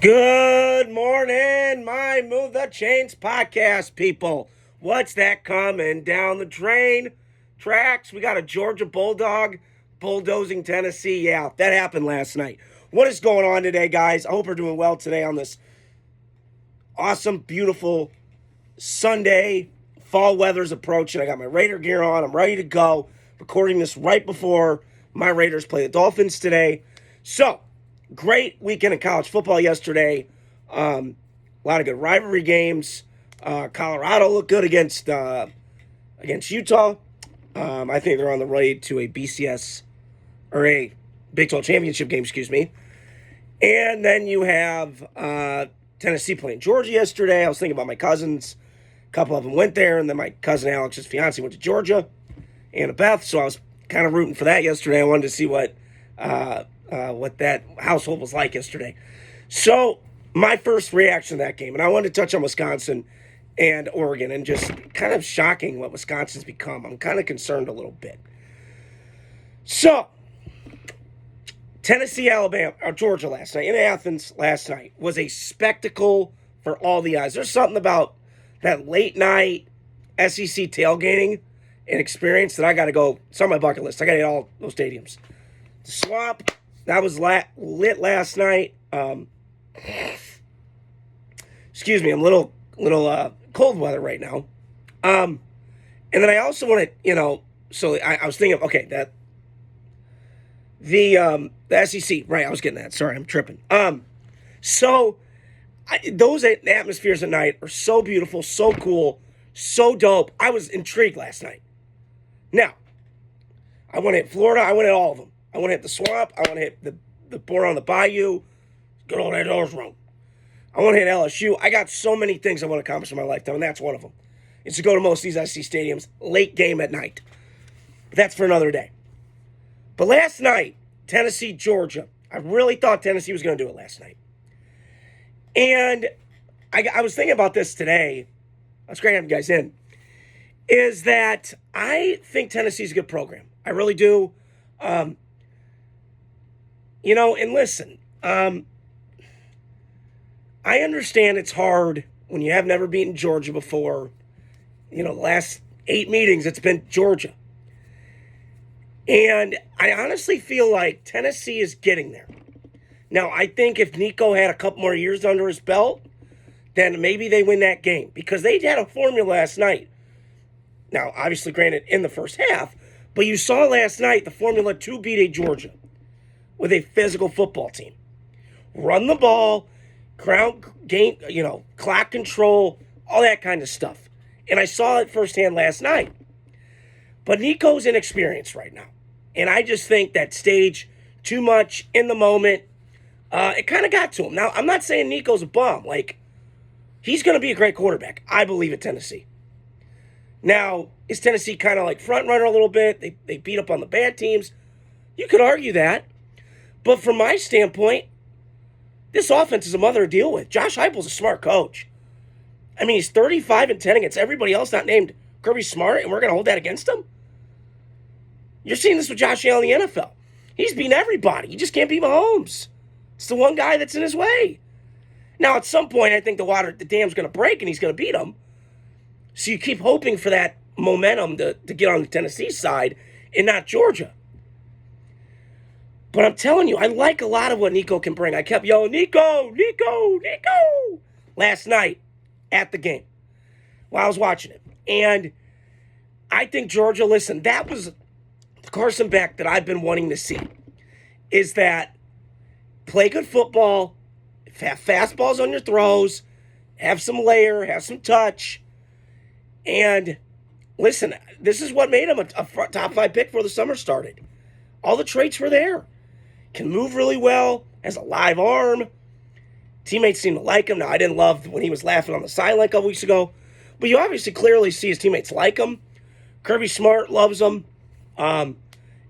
Good morning, my Move the Chains podcast people. What's that coming down the train tracks? We got a Georgia Bulldog bulldozing Tennessee. Yeah, that happened last night. What is going on today, guys? I hope we're doing well today on this awesome, beautiful Sunday. Fall weather's approaching. I got my Raider gear on. I'm ready to go. Recording this right before my Raiders play the Dolphins today. So, great weekend of college football yesterday. A lot of good rivalry games. Colorado looked good against Utah. I think they're on the road to a BCS or a Big 12 championship game, excuse me. And then you have Tennessee playing Georgia yesterday. I was thinking about my cousins. A couple of them went there, and then my cousin Alex's fiance went to Georgia, Annabeth. So I was kind of rooting for that yesterday. I wanted to see what that household was like yesterday. So my first reaction to that game, and I wanted to touch on Wisconsin and Oregon, and just kind of shocking what Wisconsin's become. I'm kind of concerned a little bit. So Tennessee, Alabama, or Georgia last night, in Athens last night, was a spectacle for all the eyes. There's something about that late night SEC tailgating and experience that I got to go. It's on my bucket list. I got to hit all those stadiums. The Swamp, that was lit last night. Excuse me, I'm a little cold weather right now. And then I also want to, so I was thinking, okay, that the SEC, right? I was getting that. Sorry, I'm tripping. Those atmospheres at night are so beautiful, so cool, so dope. I was intrigued last night. Now, I want to hit Florida. I want to hit all of them. I want to hit the Swamp. I want to hit the Born on the Bayou. Good old Ed Rome. I want to hit LSU. I got so many things I want to accomplish in my lifetime, and that's one of them. It's to go to most of these SEC stadiums, late game at night. But that's for another day. But last night, Tennessee, Georgia, I really thought Tennessee was going to do it last night. And I was thinking about this today. It's great having you guys in. Is that I think Tennessee's a good program. I really do. And listen, I understand it's hard when you have never beaten Georgia before. The last 8 meetings, it's been Georgia. And I honestly feel like Tennessee is getting there. Now, I think if Nico had a couple more years under his belt, then maybe they win that game. Because they had a formula last night. Now, obviously, granted, in the first half. But you saw last night the formula to beat a Georgia with a physical football team. Run the ball, ground game, clock control, all that kind of stuff. And I saw it firsthand last night. But Nico's inexperienced right now. And I just think that stage, too much in the moment, it kind of got to him. Now, I'm not saying Nico's a bum. He's going to be a great quarterback. I believe at Tennessee. Now, is Tennessee kind of like front runner a little bit? They beat up on the bad teams. You could argue that. But from my standpoint, this offense is a mother to deal with. Josh Heupel's a smart coach. I mean, he's 35-10 against everybody else not named Kirby Smart, and we're going to hold that against him? You're seeing this with Josh Allen in the NFL. He's beating everybody. He just can't beat Mahomes. It's the one guy that's in his way. Now, at some point, I think the dam's going to break, and he's going to beat him. So you keep hoping for that momentum to get on the Tennessee side and not Georgia. But I'm telling you, I like a lot of what Nico can bring. I kept yelling, Nico, Nico, Nico, last night at the game while I was watching it. And I think Georgia, listen, that was the Carson Beck that I've been wanting to see, is that play good football, have fastballs on your throws, have some layer, have some touch. And listen, this is what made him a top 5 pick before the summer started. All the traits were there. Can move really well, has a live arm. Teammates seem to like him. Now, I didn't love when he was laughing on the sideline a couple weeks ago, but you obviously clearly see his teammates like him. Kirby Smart loves him. And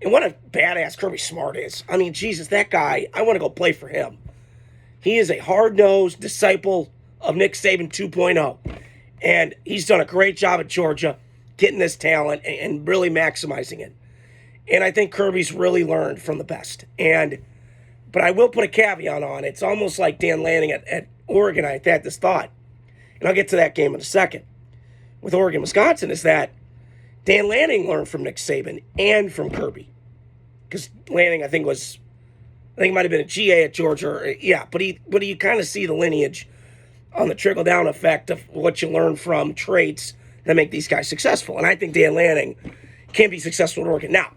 what a badass Kirby Smart is. I mean, Jesus, that guy, I want to go play for him. He is a hard-nosed disciple of Nick Saban 2.0. And he's done a great job at Georgia getting this talent and really maximizing it. And I think Kirby's really learned from the best. And But I will put a caveat on it. It's almost like Dan Lanning at Oregon. I had this thought, and I'll get to that game in a second. With Oregon, Wisconsin, is that Dan Lanning learned from Nick Saban and from Kirby. Because Lanning, I think it might have been a GA at Georgia. Yeah, but you kind of see the lineage on the trickle-down effect of what you learn from traits that make these guys successful. And I think Dan Lanning can be successful at Oregon. Now,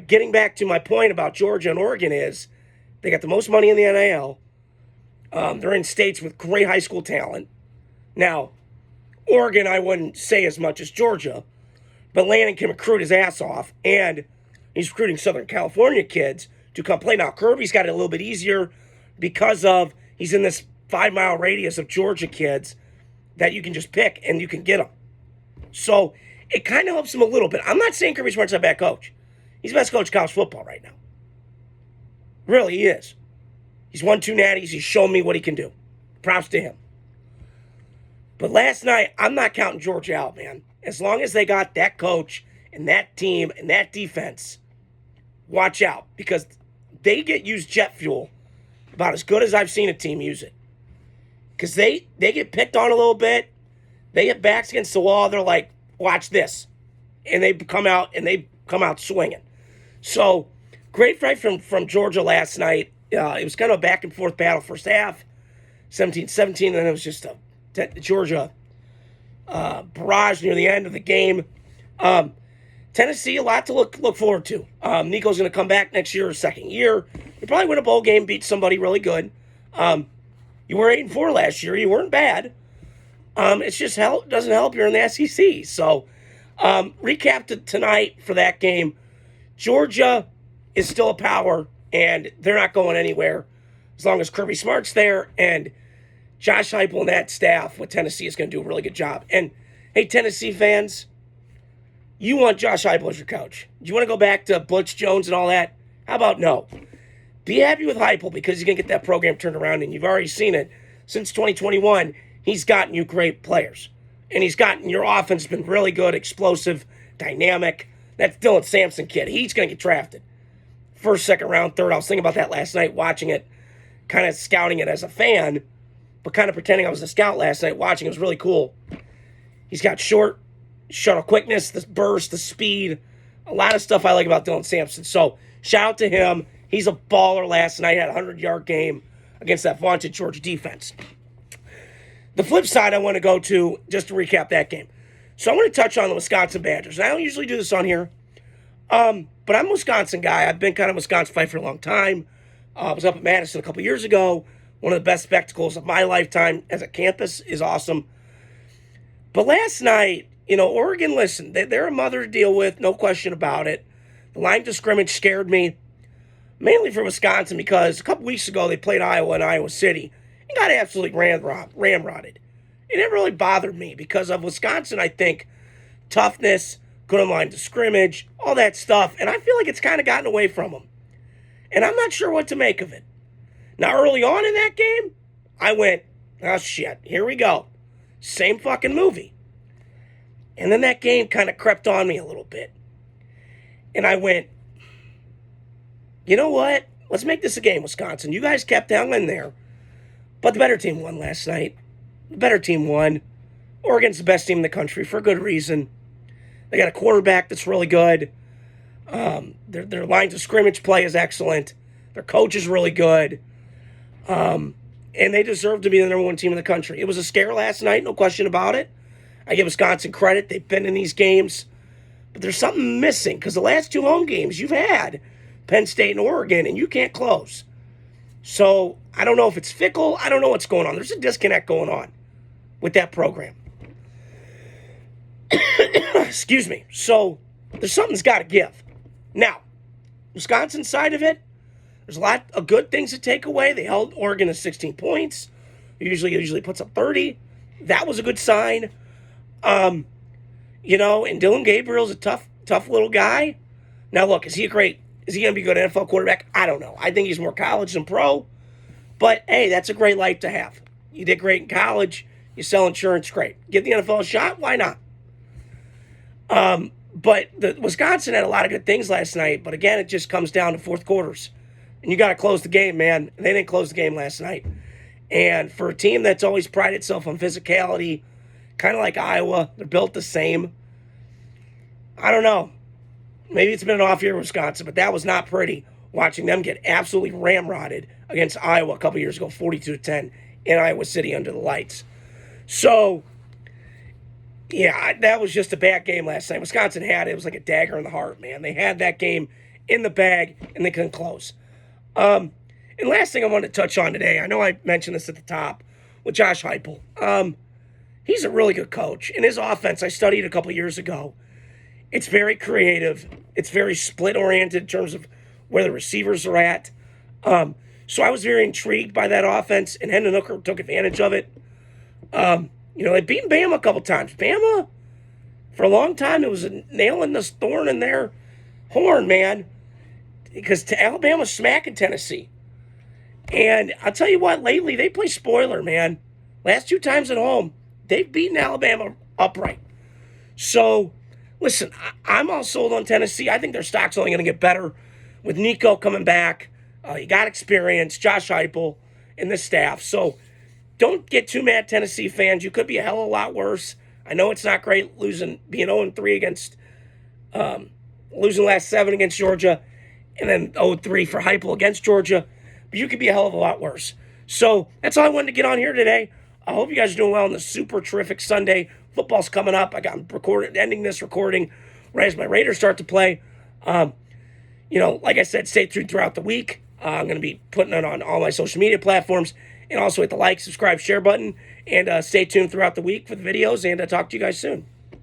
getting back to my point about Georgia and Oregon is they got the most money in the NIL. They're in states with great high school talent. Now, Oregon, I wouldn't say as much as Georgia, but Lanning can recruit his ass off, and he's recruiting Southern California kids to come play. Now, Kirby's got it a little bit easier because of he's in this 5-mile radius of Georgia kids that you can just pick and you can get them. So it kind of helps him a little bit. I'm not saying Kirby Smart's a bad coach. He's the best coach in college football right now. Really, he is. He's won 2 natties. He's shown me what he can do. Props to him. But last night, I'm not counting Georgia out, man. As long as they got that coach and that team and that defense, watch out. Because they get used jet fuel about as good as I've seen a team use it. Because they get picked on a little bit. They get backs against the wall. They're like, watch this. And they come out swinging. So, great fight from Georgia last night. It was kind of a back-and-forth battle first half, 17-17, and then it was just a Georgia barrage near the end of the game. Tennessee, a lot to look forward to. Nico's going to come back next year, second year. He'll probably win a bowl game, beat somebody really good. You were 8-4 last year. You weren't bad. It's just doesn't help you're in the SEC. So, recap tonight for that game. Georgia is still a power, and they're not going anywhere as long as Kirby Smart's there, and Josh Heupel and that staff with Tennessee is going to do a really good job. And, hey, Tennessee fans, you want Josh Heupel as your coach. Do you want to go back to Butch Jones and all that? How about no? Be happy with Heupel because he's going to get that program turned around, and you've already seen it. Since 2021, he's gotten you great players. And he's gotten your offense been really good, explosive, dynamic. That Dylan Sampson kid, he's going to get drafted. First, second round, third. I was thinking about that last night, watching it, kind of scouting it as a fan, but kind of pretending I was a scout last night, watching. It was really cool. He's got short shuttle quickness, the burst, the speed, a lot of stuff I like about Dylan Sampson. So, shout out to him. He's a baller last night, had a 100-yard game against that vaunted Georgia defense. The flip side I want to go to, just to recap that game. So I'm going to touch on the Wisconsin Badgers. And I don't usually do this on here, but I'm a Wisconsin guy. I've been kind of a Wisconsin fan for a long time. I was up at Madison a couple years ago. One of the best spectacles of my lifetime as a campus is awesome. But last night, Oregon, listen, they're a mother to deal with, no question about it. The line of scrimmage scared me, mainly for Wisconsin, because a couple weeks ago they played Iowa in Iowa City and got absolutely ramrodded. It didn't really bother me because of Wisconsin, I think, toughness, good line of scrimmage, all that stuff, and I feel like it's kind of gotten away from them. And I'm not sure what to make of it. Now, early on in that game, I went, oh, shit, here we go. Same fucking movie. And then that game kind of crept on me a little bit. And I went, you know what? Let's make this a game, Wisconsin. You guys kept hanging in there. But the better team won last night. The better team won. Oregon's the best team in the country for a good reason. They got a quarterback that's really good. Their lines of scrimmage play is excellent. Their coach is really good. And they deserve to be the number one team in the country. It was a scare last night, no question about it. I give Wisconsin credit. They've been in these games. But there's something missing because the last 2 home games you've had, Penn State and Oregon, and you can't close. So I don't know if it's fickle. I don't know what's going on. There's a disconnect going on with that program. Excuse me. So there's something's got to give. Now, Wisconsin side of it, there's a lot of good things to take away. They held Oregon to 16 points. Usually puts up 30. That was a good sign. And Dylan Gabriel's a tough little guy. Now, look, is he going to be a good NFL quarterback? I don't know. I think he's more college than pro. But, hey, that's a great life to have. You did great in college. You sell insurance, great. Give the NFL a shot, why not? But the Wisconsin had a lot of good things last night. But, again, it just comes down to fourth quarters. And you got to close the game, man. They didn't close the game last night. And for a team that's always prided itself on physicality, kind of like Iowa, they're built the same. I don't know. Maybe it's been an off year in Wisconsin, but that was not pretty watching them get absolutely ramrodded against Iowa a couple years ago, 42-10 in Iowa City under the lights. So, yeah, that was just a bad game last night. Wisconsin had it. It was like a dagger in the heart, man. They had that game in the bag, and they couldn't close. And last thing I wanted to touch on today, I know I mentioned this at the top with Josh Heupel. He's a really good coach. And his offense, I studied a couple years ago. It's very creative. It's very split-oriented in terms of where the receivers are at. So I was very intrigued by that offense, and Hendon Hooker took advantage of it. They beat Bama a couple times. Bama, for a long time, it was a nail in the thorn in their horn, man, because Alabama's smacking Tennessee. And I'll tell you what, lately, they play spoiler, man. Last 2 times at home, they've beaten Alabama upright. So, listen, I'm all sold on Tennessee. I think their stock's only going to get better with Nico coming back. You got experience, Josh Heupel, and the staff. So don't get too mad, Tennessee fans. You could be a hell of a lot worse. I know it's not great being 0-3 against, losing last 7 against Georgia, and then 0-3 for Heupel against Georgia. But you could be a hell of a lot worse. So that's all I wanted to get on here today. I hope you guys are doing well on the super terrific Sunday. Football's coming up. Ending this recording right as my Raiders start to play. Like I said, stay tuned throughout the week. I'm going to be putting it on all my social media platforms, and also hit the like, subscribe, share button, and stay tuned throughout the week for the videos, and I'll talk to you guys soon.